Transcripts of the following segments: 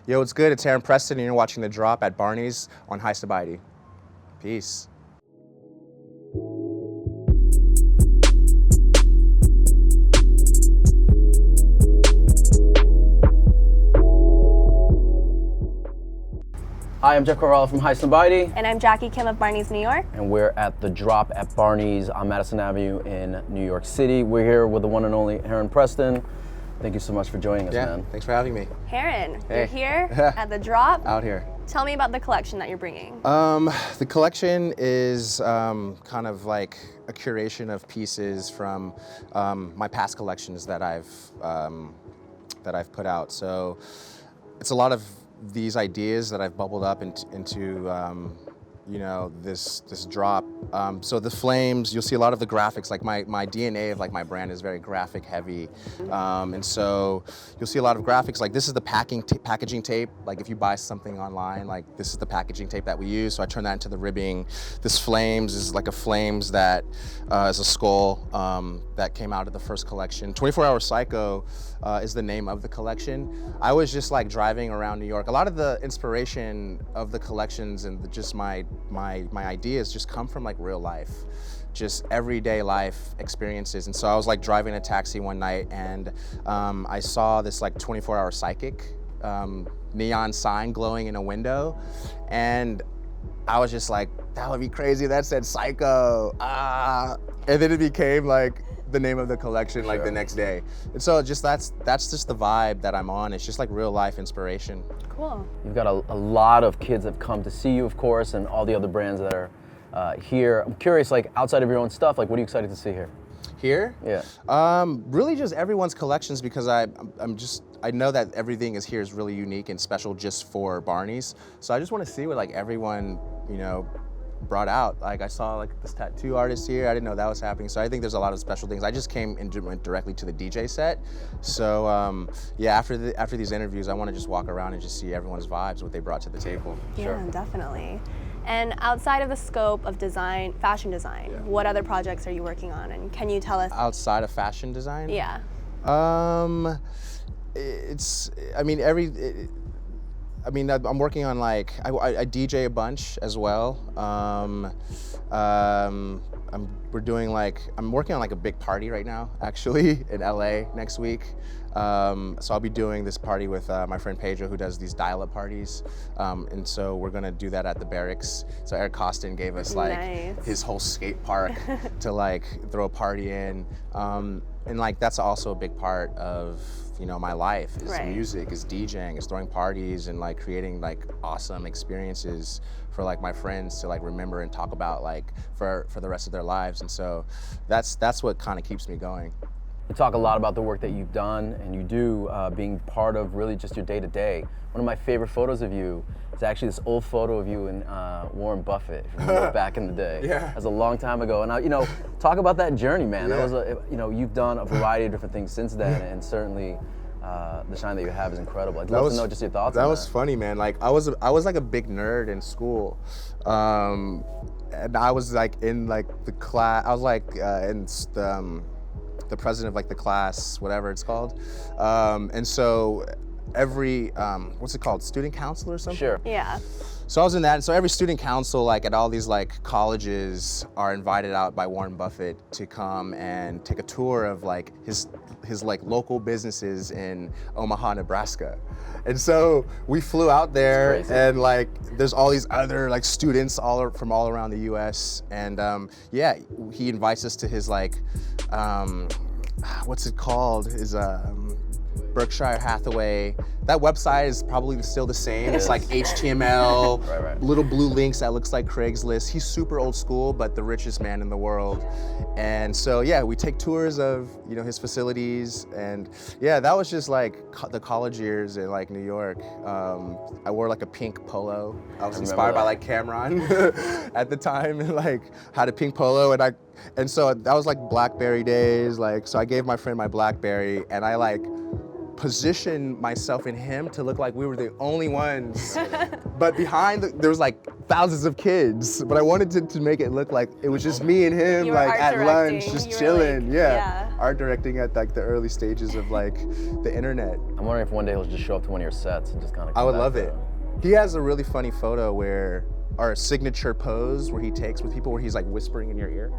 Yo, it's good. It's Heron Preston, and you're watching The Drop at Barneys on Highsnobiety. Peace. Hi, I'm Jeff Corrala from Highsnobiety. And I'm Jackie Kim of Barneys New York. And we're at The Drop at Barneys on Madison Avenue in New York City. We're here with the one and only Heron Preston. Thank you so much for joining us, man. Thanks for having me. Heron, Hey. you're here at The Drop. Out here. Tell me about the collection that you're bringing. The collection is kind of like a curation of pieces from my past collections that I've put out. So it's a lot of these ideas that I've bubbled up into you know, this drop. So the flames, you'll see a lot of the graphics, like my DNA of like my brand is very graphic heavy. And so you'll see a lot of graphics, like this is the packaging tape. Like if you buy something online, like this is the packaging tape that we use. So I turn that into the ribbing. This flames is like a flames that is a skull that came out of the first collection. 24 Hour Psycho is the name of the collection. I was just like driving around New York. A lot of the inspiration of the collections and just my ideas just come from like real life, just everyday life experiences. And so I was like driving a taxi one night and I saw this like 24-hour psychic neon sign glowing in a window, and I was just like, that would be crazy, that said psycho. And then it became like the name of the collection like the next day. And so just that's just the vibe that I'm on. It's just like real life inspiration. Cool. You've got a lot of kids that have come to see you, of course, and all the other brands that are here. I'm curious, like outside of your own stuff, like what are you excited to see here? Here? Yeah. Really just everyone's collections, because I know that everything is here is really unique and special just for Barneys. So I just want to see what like everyone, you know, brought out. Like I saw like this tattoo artist here. I didn't know that was happening. So I think there's a lot of special things. I just came and went directly to the DJ set. So yeah, after these interviews, I want to just walk around and just see everyone's vibes, what they brought to the table. Yeah, definitely. And outside of the scope of design, fashion design, what other projects are you working on? And can you tell us? Outside of fashion design? Yeah. I'm working on like, I DJ a bunch as well. I'm working on like a big party right now, actually, in LA next week. So I'll be doing this party with my friend Pedro, who does these dial-up parties. And so we're gonna do that at the Barracks. So Eric Costin gave us like his whole skate park to like throw a party in. And like that's also a big part of, you know, my life is music, is DJing, is throwing parties and like creating like awesome experiences for like my friends to like remember and talk about like for the rest of their lives. And so that's what kind of keeps me going. You talk a lot about the work that you've done and you do, being part of really just your day-to-day. One of my favorite photos of you is actually this old photo of you and Warren Buffett, if you remember back in the day. Yeah. That was a long time ago. And you know, talk about that journey, man. That was you know, you've done a variety of different things since then, and certainly the shine that you have is incredible. I'd love to know just your thoughts on that. That was funny, man. Like I was like a big nerd in school. And I was like in like the class, I was like in the president of like the class, whatever it's called. And so every, what's it called? Student council or something? Sure. Yeah. So I was in that. So every student council, like at all these like colleges, are invited out by Warren Buffett to come and take a tour of like his like local businesses in Omaha, Nebraska. And so we flew out there, and like there's all these other like students from all around the U.S. And yeah, he invites us to his like, what's it called? His Berkshire Hathaway. That website is probably still the same. It's like HTML, little blue links that looks like Craigslist. He's super old school, but the richest man in the world. And so yeah, we take tours of, you know, his facilities, and yeah, that was just like the college years in like New York. I wore like a pink polo. I was inspired by like Cameron at the time, and like had a pink polo, and so that was like BlackBerry days. Like, so I gave my friend my BlackBerry, and I like position myself and him to look like we were the only ones. But behind, there was like thousands of kids. But I wanted to make it look like it was just me and him, You were like art at lunch, directing. just You were chilling. like, Yeah. Art directing at like the early stages of like the internet. I'm wondering if one day he'll just show up to one of your sets and just kind of. I would love it. He has a really funny photo where, or a signature pose where he takes with people where he's like whispering in your ear,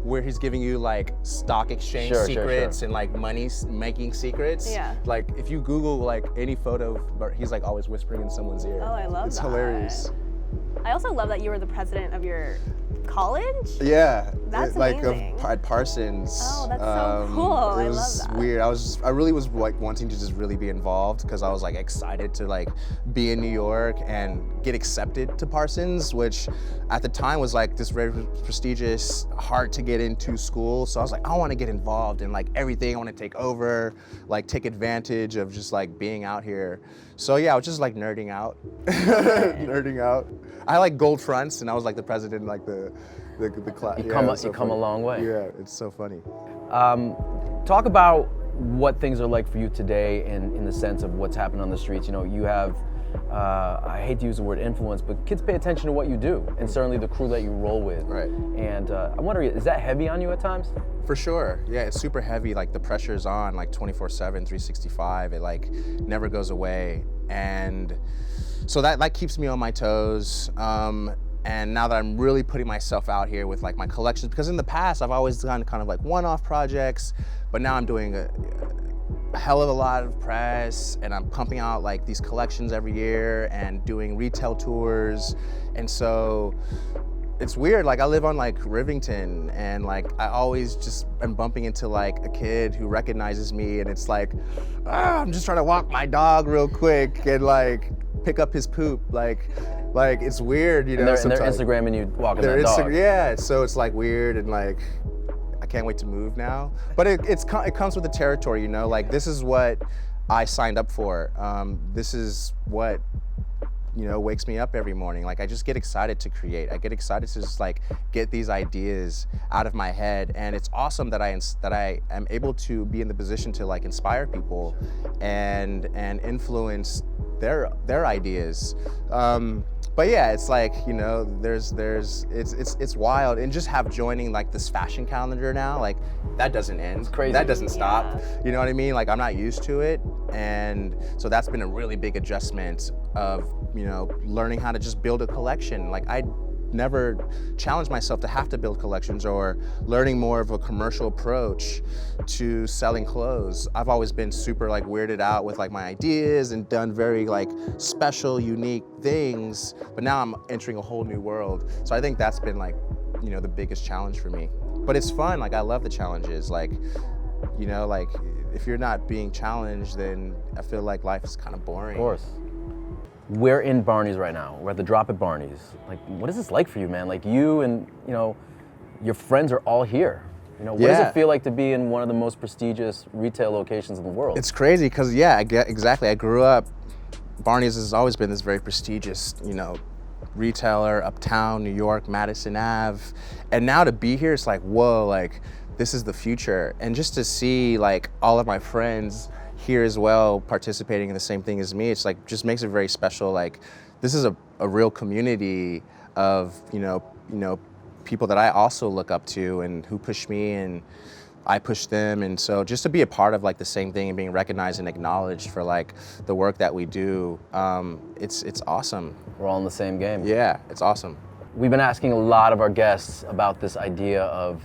where he's giving you like stock exchange secrets and like money making secrets. Yeah. Like if you Google like any photo, but he's like always whispering in someone's ear. Oh, I love that. It's hilarious. I also love that you were the president of your college. Yeah. That's like amazing. at Parsons. Oh, that's so cool. I It was love that. weird. I really was like wanting to just really be involved because I was like excited to like be in New York and get accepted to Parsons, which at the time was like this very prestigious, hard to get into school. So I was like, I want to get involved in like everything. I want to take over, like take advantage of just like being out here. So yeah, I was just like nerding out, nerding out. I had like gold fronts, and I was like the president, like the class. You come a long way. Yeah, it's so funny. Talk about what things are like for you today in the sense of what's happening on the streets. You know, you have, I hate to use the word influence, but kids pay attention to what you do, and certainly the crew that you roll with. Right. And I'm wondering, is that heavy on you at times? For sure. Yeah, it's super heavy. Like the pressure's on like 24/7, 365. It like never goes away. And so that keeps me on my toes. And now that I'm really putting myself out here with like my collections, because in the past I've always done kind of like one-off projects, but now I'm doing a hell of a lot of press, and I'm pumping out like these collections every year and doing retail tours. And so it's weird, like I live on like Rivington, and like I always just am bumping into like a kid who recognizes me, and it's like, I'm just trying to walk my dog real quick and like pick up his poop, like it's weird, you know. And they're Instagramming you walking that dog. Yeah, so it's like weird, and like I can't wait to move now. But it comes with the territory, you know. Like this is what I signed up for. This is what, you know, wakes me up every morning. Like I just get excited to create. I get excited to just like get these ideas out of my head, and it's awesome that I am able to be in the position to like inspire people and influence their ideas. But yeah, it's like, you know, it's wild, and just joining like this fashion calendar now, like that doesn't end. It's crazy. That doesn't stop. Yeah. You know what I mean? Like I'm not used to it, and so that's been a really big adjustment of, you know, learning how to just build a collection. Like I never challenged myself to have to build collections or learning more of a commercial approach to selling clothes. I've always been super like weirded out with like my ideas and done very like special, unique things, but now I'm entering a whole new world. So I think that's been like, you know, the biggest challenge for me. But it's fun, like I love the challenges. Like, you know, like if you're not being challenged, then I feel like life is kind of boring. Of course. We're in Barneys right now. We're at the drop at Barneys. Like, what is this like for you, man? Like you and, you know, your friends are all here. You know, what does it feel like to be in one of the most prestigious retail locations in the world? It's crazy because, yeah, exactly. I grew up, Barneys has always been this very prestigious, you know, retailer, uptown, New York, Madison Ave. And now to be here, it's like, whoa, like, this is the future. And just to see, like, all of my friends here as well participating in the same thing as me, it's like, just makes it very special. Like, this is a real community of, you know, people that I also look up to and who push me and I push them. And so just to be a part of like the same thing and being recognized and acknowledged for like the work that we do, it's awesome. We're all in the same game. Yeah, it's awesome. We've been asking a lot of our guests about this idea of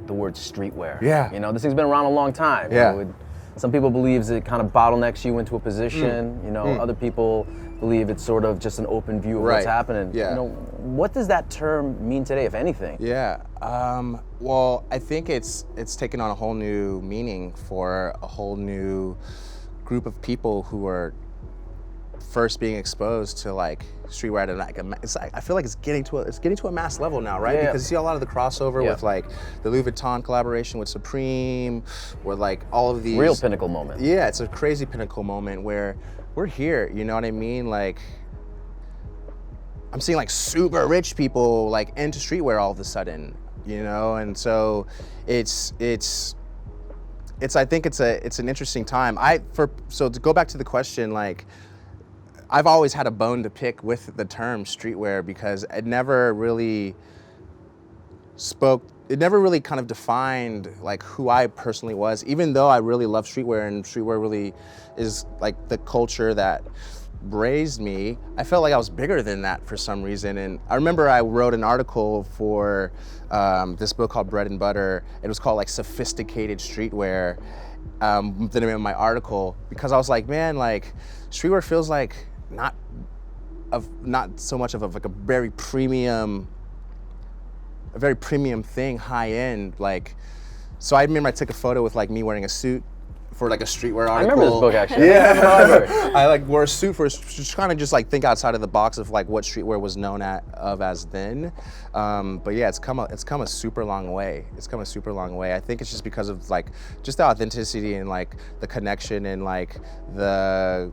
the word streetwear. Yeah. You know, this thing's been around a long time. Yeah. You know, some people believe it kind of bottlenecks you into a position. You know, other people believe it's sort of just an open view of what's happening. Yeah. You know, what does that term mean today, if anything? Yeah. Well, I think it's taken on a whole new meaning for a whole new group of people who are first being exposed to like streetwear at like I feel like it's getting to a mass level now, right? Yeah. Because you see a lot of the crossover with like the Louis Vuitton collaboration with Supreme, or like all of these Real pinnacle moment. Yeah, it's a crazy pinnacle moment where we're here, you know what I mean? Like I'm seeing like super rich people like into streetwear all of a sudden, you know? And so it's I think it's an interesting time. So to go back to the question, like, I've always had a bone to pick with the term streetwear because it never really kind of defined like who I personally was, even though I really love streetwear and streetwear really is like the culture that raised me. I felt like I was bigger than that for some reason. And I remember I wrote an article for this book called Bread and Butter. It was called like Sophisticated Streetwear, the name of my article, because I was like, man, like streetwear feels like not so much of like a very premium thing, high end. Like, so I remember I took a photo with like me wearing a suit for like a streetwear article. I remember this book actually. Yeah, I like wore a suit for just trying to just like think outside of the box of like what streetwear was known as then. But yeah, it's come a super long way. It's come a super long way. I think it's just because of like just the authenticity and like the connection and like the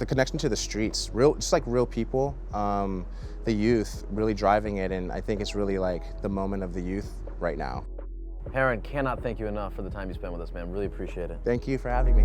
connection to the streets, just like real people, the youth really driving it, and I think it's really like the moment of the youth right now. Heron, cannot thank you enough for the time you spent with us, man. Really appreciate it. Thank you for having me.